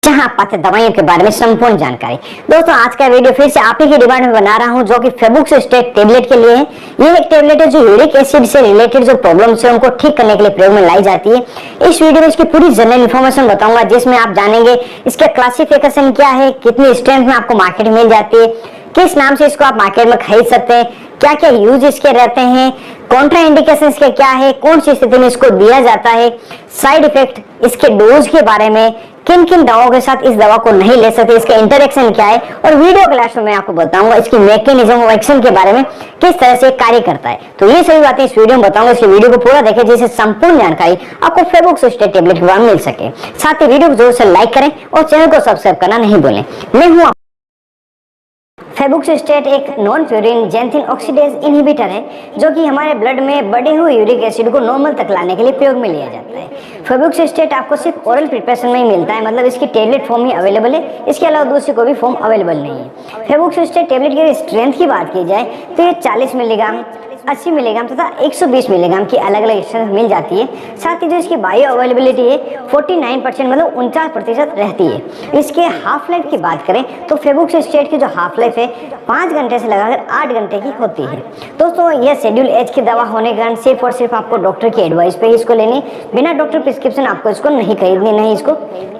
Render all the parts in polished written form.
जहां आप पाते दवाइयों के बारे में संपूर्ण जानकारी। दोस्तों आज का वीडियो फिर से आप ही की डिमांड में बना रहा हूं, जो कि फेबुक्सिस्टेट टेबलेट के लिए है। ये एक टेबलेट है जो यूरिक एसिड से रिलेटेड जो प्रॉब्लम्स है उनको ठीक करने के लिए प्रयोग में लाई जाती है। इस वीडियो में इसकी पूरी जनरल इन्फॉर्मेशन बताऊंगा, जिसमें आप जानेंगे इसका क्लासिफिकेशन क्या है, कितनी स्ट्रेंथ में आपको मार्केट में मिल जाती है, किस नाम से इसको आप मार्केट में खरीद सकते हैं, क्या क्या यूज इसके रहते हैं, कॉन्ट्रा इंडिकेशन इसके क्या है, कौन सी स्थिति में इसको दिया जाता है, साइड इफेक्ट, इसके डोज के बारे में, किन किन दवाओं के साथ इस दवा को नहीं ले सकते, इसका इंटरेक्शन क्या है, और वीडियो के लास्ट में मैं आपको बताऊंगा इसकी मैकेनिज्म ऑफ एक्शन के बारे में, किस तरह से कार्य करता है। तो ये सभी बातें इस वीडियो में बताऊंगा। इसलिए वीडियो को पूरा देखें जिससे संपूर्ण जानकारी आपको फेबुक्सिस्टेट टेबलेट के बारे में मिल सके। साथ ही वीडियो को जरूर से लाइक करें और चैनल को सब्सक्राइब करना नहीं भूलें। मैं हूं फेबुक्सिस्टेट एक नॉन प्यूरिन जैंथिन ऑक्सीडेज इनहिबिटर है, जो कि हमारे ब्लड में बढ़े हुए यूरिक एसिड को नॉर्मल तक लाने के लिए प्रयोग में लिया जाता है। फेबुक्सिस्टेट आपको सिर्फ ओरल प्रिपरेशन में ही मिलता है, मतलब इसकी टेबलेट फॉर्म ही अवेलेबल है, इसके अलावा दूसरी कोई भी फॉर्म अवेलेबल नहीं है। फेबुक्सिस्टेट टेबलेट की स्ट्रेंथ की बात की जाए तो ये 40 मिलीग्राम, 80 मिलीग्राम तथा 120 मिलीग्राम की अलग अलग स्ट्रेंथ मिल जाती है। साथ ही जो इसकी बायो अवेलेबिलिटी है 49% मतलब 49% रहती है। इसके हाफ लाइफ की बात करें तो फेबुक्सिस्टेट की जो हाफ लाइफ है 5 घंटे से लगाकर 8 घंटे की होती है। दोस्तों यह शेड्यूल एच की दवा होने के कारण सिर्फ और सिर्फ आपको डॉक्टर की एडवाइस पे ही इसको लेनी है, बिना डॉक्टर प्रिस्क्रिप्शन आपको इसको नहीं खरीदनी, नहीं इसको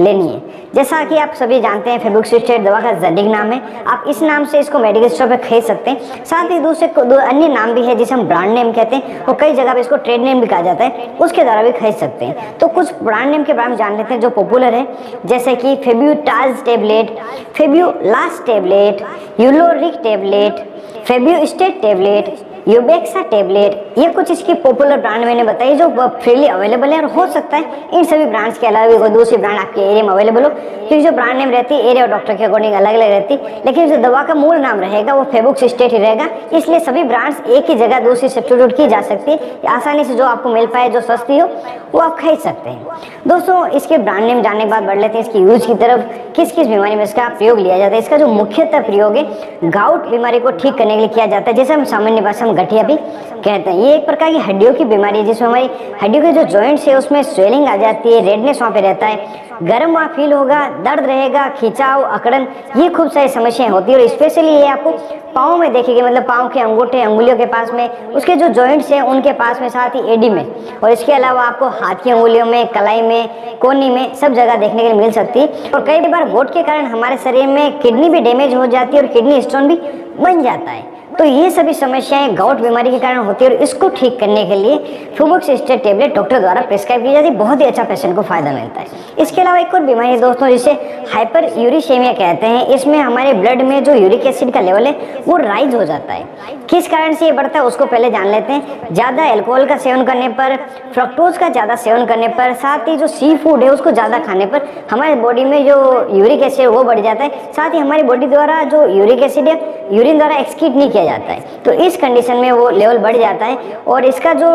लेनी है। जैसा कि आप सभी जानते हैं फेबुक्सिस्टेट दवा का जेनेरिक नाम है, आप इस नाम से इसको मेडिकल स्टोर पर खरीद सकते हैं। साथ ही दूसरे अन्य नाम भी है जिसे हम ब्रांड नेम कहते हैं, और कई जगह पे इसको ट्रेड नेम भी कहा जाता है, उसके द्वारा भी खरीद सकते हैं। तो कुछ ब्रांड नेम के बारे में जान लेते हैं जो पॉपुलर है, जैसे कि Febutaz tablet, Febulas tablet, Uloric tablet, Febustat tablet, Ubexa tablet. ये कुछ इसकी पॉपुलर ब्रांड मैंने बताई जो फ्रीली अवेलेबल है, और हो सकता है इन सभी ब्रांड्स के अलावा भी कोई दूसरी ब्रांड आपके एरिया में अवेलेबल हो, क्योंकि जो ब्रांड नेम रहती है एरिया और डॉक्टर के अकॉर्डिंग अलग अलग रहती है, लेकिन जो दवा का मूल नाम रहेगा वो फेबुक्सिस्टेट ही रहेगा। इसलिए सभी ब्रांड्स एक ही जगह दूसरी सब्स्टिट्यूट की जा सकती है, आसानी से जो आपको मिल पाए, जो सस्ती हो वो आप खरीद सकते हैं। दोस्तों इसके ब्रांड नेम जानने के बाद बढ़ लेते हैं इसकी यूज की तरफ। किस किस बीमारी में इसका प्रयोग लिया जाता है। इसका जो मुख्यतः प्रयोग है गाउट बीमारी को ठीक करने के लिए किया जाता है, जैसे हम सामान्य भाषा में गठिया भी कहते हैं। ये एक प्रकार की हड्डियों की बीमारी है, जिसमें हमारी हड्डियों के जो जॉइंट्स है उसमें स्वेलिंग आ जाती है, रेडनेस वहाँ पे रहता है, गर्म वहाँ फील होगा, दर्द रहेगा, खिंचाव, अकड़न, ये खूब सारी समस्याएं होती है। और स्पेशली ये आपको पाँव में देखेगी, मतलब पाँव के अंगूठे अंगुलियों के पास में, उसके जो जॉइंट्स हैं उनके पास में, साथ ही एडी में, और इसके अलावा आपको हाथ की अंगुलियों में, कलाई में, कोहनी में, सब जगह देखने के लिए मिल सकती है। और कई बार गोट के कारण हमारे शरीर में किडनी भी डैमेज हो जाती है और किडनी स्टोन भी बन जाता है। तो ये सभी समस्याएं गाउट बीमारी के कारण होती है, और इसको ठीक करने के लिए फेबुक्सिस्टेट टेबलेट डॉक्टर द्वारा प्रिस्क्राइब की जाती है। बहुत ही अच्छा पेशेंट को फायदा मिलता है। इसके अलावा एक और बीमारी है दोस्तों, जिसे हाइपर यूरिसेमिया कहते हैं। इसमें हमारे ब्लड में जो यूरिक एसिड का लेवल है वो राइज हो जाता है। किस कारण से ये बढ़ता है उसको पहले जान लेते हैं। ज़्यादा एल्कोहल का सेवन करने पर, फ्रक्टोज का ज़्यादा सेवन करने पर, साथ ही जो सी फूड है उसको ज़्यादा खाने पर हमारे बॉडी में जो यूरिक एसिड वो बढ़ जाता है। साथ ही हमारी बॉडी द्वारा जो यूरिक एसिड है यूरिन द्वारा एक्सक्रीट नहीं किया जाता है, तो इस कंडीशन में वो लेवल बढ़ जाता है। और इसका जो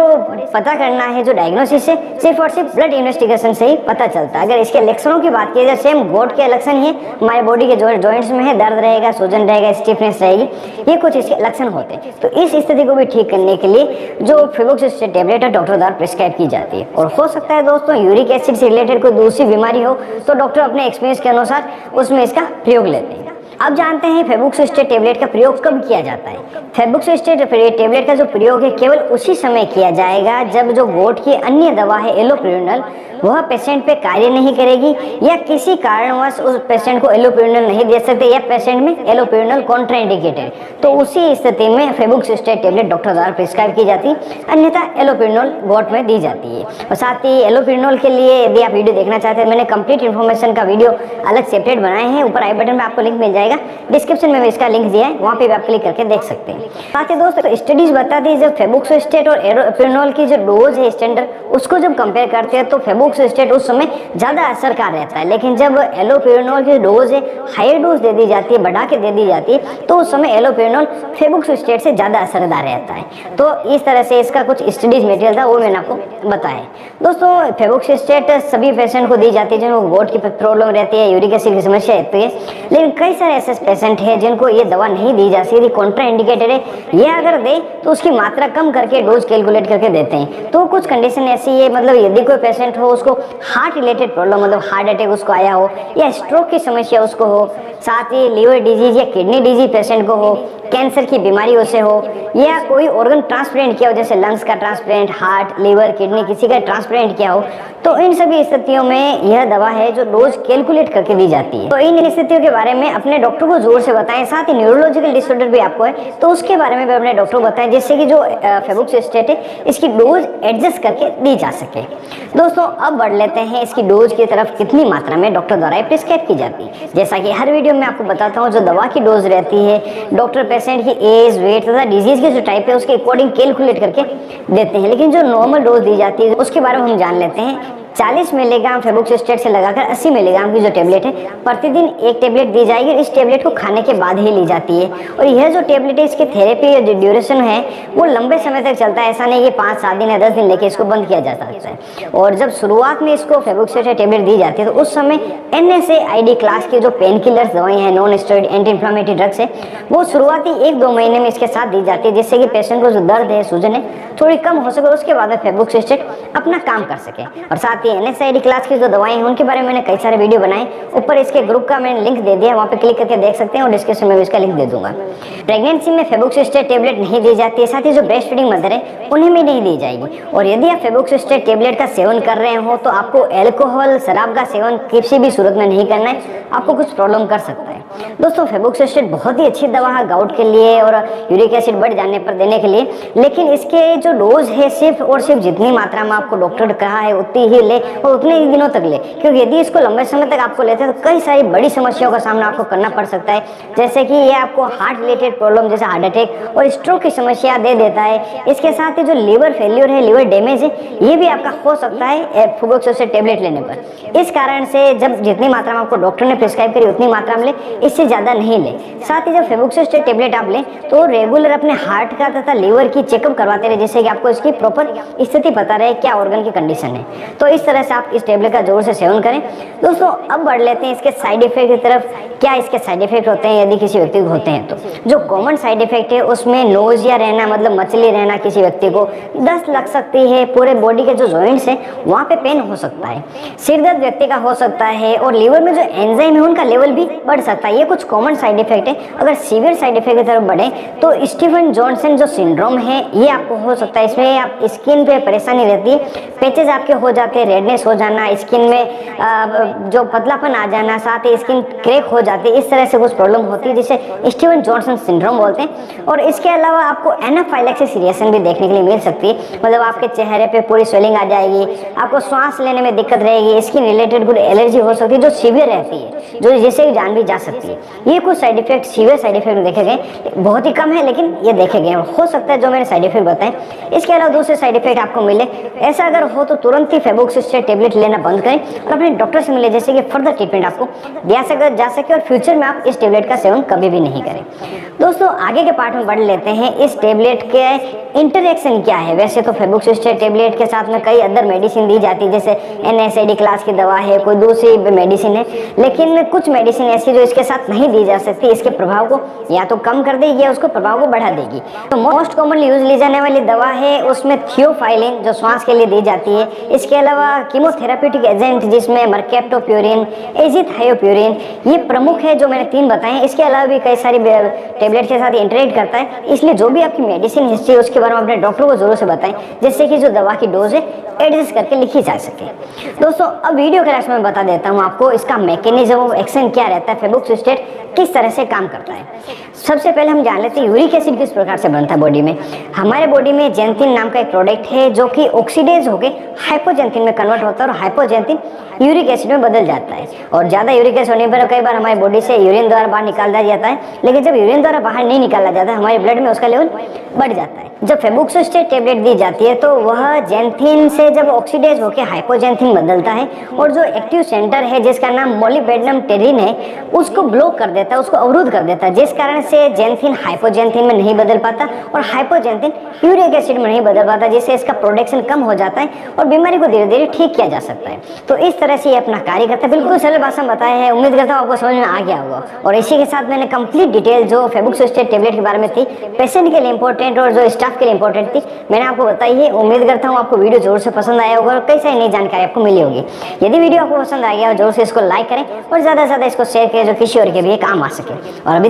पता करना है, जो डायग्नोसिस है, सिर्फ और सिर्फ ब्लड इन्वेस्टिगेशन से ही पता चलता है। अगर इसके लक्षणों की बात की जाए, सेम गोट के लक्षण ही हमारे बॉडी के जॉइंट्स में है, दर्द रहेगा, सूजन रहेगा, स्टिफनेस रहेगी, ये कुछ इसके लक्षण होते हैं। तो इस स्थिति को भी ठीक करने के लिए जो फेबुक्सिस्टेट टेबलेट है डॉक्टर द्वारा प्रिस्क्राइब की जाती है। और हो सकता है दोस्तों यूरिक एसिड से रिलेटेड कोई दूसरी बीमारी हो तो डॉक्टर अपने एक्सपीरियंस के अनुसार उसमें इसका प्रयोग लेते हैं। अब जानते हैं फेबुक्सिस्टेट टेबलेट का प्रयोग कब किया जाता है। फेबुक्सिस्टेट टेबलेट का जो प्रयोग है केवल उसी समय किया जाएगा जब जो गोट की अन्य दवा है एलोप्रिनोल वह पेशेंट पे कार्य नहीं करेगी, या किसी कारणवश उस पेशेंट को एलोप्रिनोल नहीं दे सकते, या पेशेंट में एलोप्रिनोल कॉन्ट्राइंडिकेटेड, तो उसी स्थिति में फेबुक्सिस्टेट टेबलेट डॉक्टर द्वारा प्रिस्क्राइब की जाती है, अन्यथा एलोप्रिनोल गोट में दी जाती है। और साथ ही एलोप्रिनोल के लिए यदि आप वीडियो देखना चाहते हैं, मैंने कंप्लीट इन्फॉर्मेशन का वीडियो अलग सेपरेट बनाए हैं, ऊपर आई बटन में आपको लिंक मिल जाएगा, डिस्क्रिप्शन में भी इसका लिंक दिया है, वहाँ पे भी आप क्लिक करके देख सकते हैं। साथ ही दोस्तों स्टडीज बताती है जब फेबुक्सिस्टेट और एलोप्रिनोल की जो डोज है स्टैंडर्ड उसको जब कंपेयर करते हैं तो फेबुक्सिस्टेट उस समय ज़्यादा असरकार रहता है, लेकिन जब एलोप्रिनोल की डोज है हाई डोज दे दी जाती है, बढ़ा के दे दी जाती है, तो उस समय एलोप्रिनोल फेबुक्सिस्टेट से ज़्यादा असरदार रहता है। तो इस तरह से इसका कुछ स्टडीज मटेरियल था, वो मैंने आपको बताया। दोस्तों फेबुक्सिस्टेट सभी पेशेंट को दी जाती है जिनको गोट की प्रॉब्लम रहती है, यूरिक एसिड की समस्या रहती है, लेकिन कई सारे ऐसे पेशेंट है जिनको ये दवा नहीं दी जा सकती, कॉन्ट्रा इंडिकेटेड है, ये अगर दे तो उसकी मात्रा कम करके डोज कैलकुलेट करके देते हैं। तो कुछ कंडीशन ऐसे जैसे ये मतलब यदि कोई पेशेंट हो उसको हार्ट रिलेटेड प्रॉब्लम मतलब हार्ट अटैक उसको आया हो या स्ट्रोक की समस्या उसको हो, साथ ही लीवर डिजीज या किडनी डिजीज पेशेंट को हो, कैंसर की बीमारी उसे हो या कोई ऑर्गन ट्रांसप्लांट किया हो जैसे लंग्स का ट्रांसप्लांट, हार्ट, लीवर, किडनी किसी का ट्रांसप्लांट किया हो, तो इन सभी स्थितियों में यह दवा है जो डोज कैलकुलेट करके दी जाती है। तो इन स्थितियों के बारे में अपने डॉक्टर को जोर से बताएं। साथ ही न्यूरोलॉजिकल डिसऑर्डर भी आपको है तो उसके बारे में भी अपने डॉक्टर को बताएं, जिससे कि जो फेबुक्सिस्टेट है इसकी डोज एडजस्ट करके दी जा सके। दोस्तों अब बढ़ लेते हैं इसकी डोज की तरफ, कितनी मात्रा में डॉक्टर द्वारा प्रिस्क्राइब की जाती है। जैसा कि हर वीडियो में आपको बताता हूँ, जो दवा की डोज रहती है डॉक्टर पेशेंट की एज, वेट तथा डिजीज की जो टाइप है उसके अकॉर्डिंग कैलकुलेट करके देते हैं, लेकिन जो नॉर्मल डोज दी जाती है उसके बारे में हम जान लेते हैं। 40 मिलीग्राम फेबुक्सिस्टेट से लगाकर 80 मिलीग्राम की जो टेबलेट है प्रतिदिन एक टेबलेट दी जाएगी और इस टेबलेट को खाने के बाद ही ली जाती है। और यह जो टेबलेट है इसकी थेरेपी या जो ड्यूरेशन है वो लंबे समय तक चलता है, ऐसा नहीं कि 5-7 दिन या 10 दिन लेके इसको बंद किया जा सकता है। और जब शुरुआत में इसको फेबुक्सिस्टेट टेबलेट दी जाती है तो उस समय NSAID क्लास की जो पेन किलर्स दवाएं हैं, non steroid anti inflammatory drugs है, वो शुरुआती 1-2 महीने में इसके साथ दी जाती है, जिससे कि पेशेंट को जो दर्द है, सूजन है थोड़ी कम हो सके और उसके बाद में फेबुक्सिस्टेट अपना काम कर सके। और साथ ही NSAID क्लास की जो दवाएं हैं उनके बारे में मैंने कई सारे वीडियो बनाए, ऊपर इसके ग्रुप का मैंने लिंक दे दिया, वहाँ पे क्लिक करके देख सकते हैं और डिस्क्रिप्शन में भी इसका लिंक दे दूंगा। प्रेगनेंसी में फेबुक्सिस्टेट टेबलेट नहीं दी जाती है, साथ ही जो ब्रेस्ट फीडिंग मदर है उन्हें भी नहीं दी जाएगी। और यदि आप फेबुक्सिस्टेट टेबलेट का सेवन कर रहे हो तो आपको एल्कोहल, शराब का सेवन किसी भी सूरत में नहीं करना है, आपको कुछ प्रॉब्लम कर सकता है। दोस्तों फेबुक्सिस्टेट बहुत ही अच्छी दवा है गाउट के लिए और यूरिक एसिड बढ़ जाने पर देने के लिए, लेकिन इसके जो डोज है सिर्फ और सिर्फ जितनी मात्रा में आपको डॉक्टर ने कहा है उतनी ही ले और उतने ही दिनों तक ले, क्योंकि यदि इसको लंबे समय तक आपको लेते हैं तो कई सारी बड़ी समस्याओं का सामना आपको करना पड़ सकता है, जैसे कि ये आपको हार्ट रिलेटेड प्रॉब्लम जैसे हार्ट अटैक और स्ट्रोक की समस्या दे देता है। इसके साथ ही जो लीवर फेल्योर है, लीवर डैमेज है, ये भी आपका हो सकता है फेबुक्सिस्टेट टेबलेट लेने पर। इस कारण से जब जितनी मात्रा में आपको डॉक्टर ने प्रिस्क्राइब करी उतनी मात्रा में ले, इससे ज़्यादा नहीं ले। साथ ही जब फेबुक्सिस्टेट टेबलेट आप लें तो रेगुलर अपने हार्ट का तथा लीवर की चेकअप करवाते रहे, जिससे कि आपको इसकी प्रॉपर स्थिति पता रहे क्या ऑर्गन की कंडीशन है। तो इस तरह से आप इस टेबलेट का जोर से सेवन करें। दोस्तों अब बढ़ लेते हैं इसके साइड इफेक्ट की तरफ। क्या इसके साइड इफेक्ट होते हैं यदि किसी व्यक्ति को होते हैं तो जो कॉमन साइड इफेक्ट है उसमें नोजिया रहना मतलब मचली रहना, किसी व्यक्ति को दस्त लग सकती है, पूरे बॉडी के जो जॉइंट्स हैं वहाँ पे पेन हो सकता है, सिर दर्द व्यक्ति का हो सकता है और लीवर में जो एंजाइम है उनका लेवल भी बढ़ सकता है। ये कुछ कॉमन साइड इफेक्ट है। अगर सीवियर साइड इफेक्ट की तरफ बढ़े तो स्टीफन जॉनसन जो सिंड्रोम है ये आपको हो सकता है। इसमें आप स्किन पे परेशानी रहती है, पैचेज आपके हो जाते हैं, रेडनेस हो जाना, स्किन में जो पतलापन आ जाना, साथ ही स्किन क्रैक हो जाती है, इस तरह से कुछ प्रॉब्लम होती है जिसे स्टीवन जॉनसन सिंड्रोम बोलते हैं। और इसके अलावा आपको एनाफाइलैक्सिस रिएक्शन भी देखने के लिए मिल सकती है, मतलब आपके चेहरे पे पूरी स्वेलिंग आ जाएगी, आपको सांस लेने में दिक्कत रहेगी, स्किन रिलेटेड कुछ एलर्जी हो सकती है जो सीवियर रहती है, जो जिससे जान भी जा सकती है। ये कुछ side effect severe side effect देखे गए, बहुत ही कम है लेकिन ये देखे गए, हो सकता है जो मैंने साइड इफेक्ट बताए। इसके अलावा दूसरे साइड इफेक्ट आपको मिले, ऐसा अगर हो तो तुरंत ही फेबुक्सिस्टेट टेबलेट लेना बंद करें और अपने डॉक्टर से मिले, जैसे कि फर्दर ट्रीटमेंट आपको दिया जा सके और फ्यूचर में आप इस टेबलेट का सेवन कभी भी नहीं करें। दोस्तों आगे के पार्ट में बढ़ लेते हैं, इस टेबलेट के इंटरेक्शन क्या है। वैसे तो फेबुक्सिस्टेट टेबलेट के साथ में कई अदर मेडिसिन दी जाती है, जैसे NSAID क्लास की दवा है, कोई दूसरी मेडिसिन है, लेकिन कुछ मेडिसिन ऐसी जो इसके साथ नहीं दी जा सकती, इसके प्रभाव को या तो कम कर देगी या उसको प्रभाव को बढ़ा देगी। तो मोस्ट कॉमनली यूज ली जाने वाली दवा है उसमें थियोफाइलिन जो श्वास के लिए दी जाती है। इसके अलावा कीमोथेराप्यूटिक एजेंट जिसमें मर्केप्टोप्यूरिन, एजिथायोप्यूरिन, ये प्रमुख है जो मैंने 3 बताए हैं। इसके अलावा भी कई सारी टेबलेट के साथ इंटरेक्ट करता है, इसलिए जो भी आपकी मेडिसिन हिस्ट्री है उसके बारे में अपने डॉक्टर को जरूर से बताएं, जिससे कि जो दवा की डोज है एडजस्ट करके लिखी जा सके। दोस्तों अब वीडियो के लास्ट में बता देता हूँ आपको इसका मैकेनिज्म ऑफ एक्शन क्या रहता है, फेबुक्सिस्टेट किस तरह से काम करता है। सबसे पहले हम जान लेते हैं यूरिक एसिड किस प्रकार से बनता है बॉडी में। हमारे बॉडी में जेंथिन नाम का एक प्रोडक्ट है जो कि ऑक्सीडेज होकर हाइपोजेंथिन में कन्वर्ट होता है और हाइपोजेंथिन यूरिक एसिड में बदल जाता है। और ज़्यादा यूरिक एसिड होने पर कई बार हमारी बॉडी से यूरिन द्वारा बाहर निकाला जाता है, लेकिन जब यूरिन द्वारा बाहर नहीं निकाला जाता है हमारे ब्लड में उसका लेवल बढ़ जाता है। जब फेबुक्सिस्टेट टेबलेट दी जाती है तो वह जेंथिन से जब ऑक्सीडेज होकर हाइपोजेंथिन बदलता है और जो एक्टिव सेंटर है जिसका नाम मोलिबेडनम टेरिन है उसको ब्लॉक कर देता है, उसको अवरुद्ध कर देता है, जिस कारण से जेंथिन हाइपोजेंथिन में नहीं बदल पाता और हाइपोजेंथिन यूरिक एसिड में नहीं बदल पाता, जिससे इसका प्रोडक्शन कम हो जाता है और बीमारी को धीरे धीरे ठीक किया जा सकता है। तो इस तरह तरह से ये अपना कार्य करता है। बिल्कुल सरल भाषा में बताया है, उम्मीद करता हूँ आपको समझ में आ गया होगा। और इसी के साथ मैंने कंप्लीट डिटेल जो फेबुक्सिस्टेट टेबलेट के बारे में थी, पेशेंट के लिए इंपॉर्टेंट और जो स्टाफ के लिए इंपॉर्टेंट थी, मैंने आपको बताई है। उम्मीद करता हूँ आपको वीडियो जरूर से पसंद आया होगा और कई सारी नई जानकारी आपको मिली होगी। यदि वीडियो आपको पसंद आ गया हो जरूर से इसको लाइक करें और ज़्यादा से ज़्यादा इसको शेयर करें जो किसी और के भी काम आ सके। और अभी